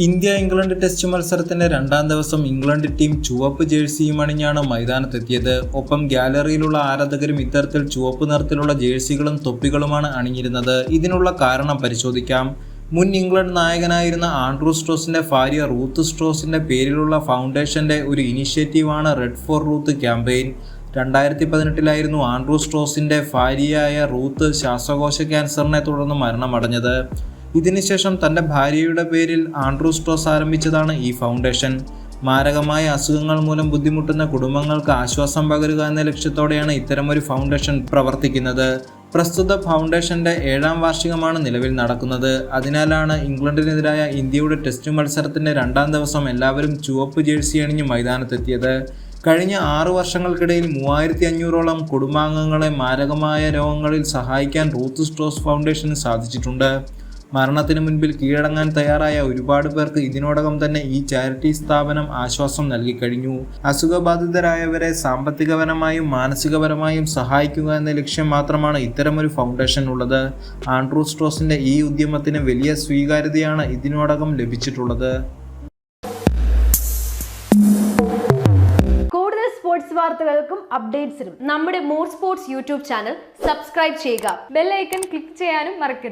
India England test മത്സരത്തിന്റെ രണ്ടാം ദിവസം ഇംഗ്ലണ്ട് ടീം ചുവപ്പ് ജേഴ്സിയും അണിഞ്ഞാണ് മൈതാനത്തെത്തിയത്. ഒപ്പം ഗ്യാലറിയിലുള്ള ആരാധകരും ഇത്തരത്തിൽ ചുവപ്പ് നിറത്തിലുള്ള ജേഴ്സികളും തൊപ്പികളുമാണ് അണിഞ്ഞിരുന്നത്. ഇതിനുള്ള കാരണം പരിശോധിക്കാം. മുൻ ഇംഗ്ലണ്ട് നായകനായിരുന്ന ആൻഡ്രൂ സ്ട്രോസിന്റെ ഭാര്യ റൂത്ത് സ്ട്രോസിന്റെ പേരിലുള്ള ഫൗണ്ടേഷന്റെ ഒരു ഇനിഷ്യേറ്റീവാണ് red for Ruth campaign. 2018 Andrew സ്ട്രോസിന്റെ ഭാര്യയായ റൂത്ത് ശ്വാസകോശ ക്യാൻസറിനെ തുടർന്ന് മരണമടഞ്ഞത്. ഇതിനുശേഷം തൻ്റെ ഭാര്യയുടെ പേരിൽ ആൻഡ്രൂ സ്ട്രോസ് ആരംഭിച്ചതാണ് ഈ ഫൗണ്ടേഷൻ. മാരകമായ അസുഖങ്ങൾ മൂലം ബുദ്ധിമുട്ടുന്ന കുടുംബങ്ങൾക്ക് ആശ്വാസം പകരുക എന്ന ലക്ഷ്യത്തോടെയാണ് ഇത്തരമൊരു ഫൗണ്ടേഷൻ പ്രവർത്തിക്കുന്നത്. പ്രസ്തുത ഫൗണ്ടേഷന്റെ 7ാം വാർഷികമാണ് നിലവിൽ നടക്കുന്നത്. അതിനാലാണ് ഇംഗ്ലണ്ടിനെതിരായ ഇന്ത്യയുടെ ടെസ്റ്റ് മത്സരത്തിന്റെ രണ്ടാം ദിവസം എല്ലാവരും ചുവപ്പ് ജേഴ്സി അണിഞ്ഞ് മൈതാനത്തെത്തിയത്. കഴിഞ്ഞ 6 വർഷങ്ങൾക്കിടയിൽ 3500ഓളം കുടുംബാംഗങ്ങളെ മാരകമായ രോഗങ്ങളിൽ സഹായിക്കാൻ റൂത്ത് സ്ട്രോസ് ഫൗണ്ടേഷന് സാധിച്ചിട്ടുണ്ട്. മരണത്തിന് മുൻപിൽ കീഴടങ്ങാൻ തയ്യാറായ ഒരുപാട് പേർക്ക് ഇതിനോടകം തന്നെ ഈ ചാരിറ്റി സ്ഥാപനം ആശ്വാസം നൽകിക്കഴിഞ്ഞു. അസുഖബാധിതരായവരെ സാമ്പത്തികപരമായും മാനസികപരമായും സഹായിക്കുക എന്ന ലക്ഷ്യം മാത്രമാണ് ഇത്തരമൊരു ഫൗണ്ടേഷൻ ഉള്ളത്. ആൻഡ്രൂ സ്ട്രോസിന്റെ ഈ ഉദ്യമത്തിന് വലിയ സ്വീകാര്യതയാണ് ഇതിനോടകം ലഭിച്ചിട്ടുള്ളത്. കൂടുതൽ സ്പോർട്സ് വാർത്തകൾക്കും അപ്ഡേറ്റ്സിനും നമ്മുടെ more sports YouTube channel subscribe ചെയ്യുക. ബെൽ ഐക്കൺ ക്ലിക്ക് ചെയ്യാനും മറക്കരുത്.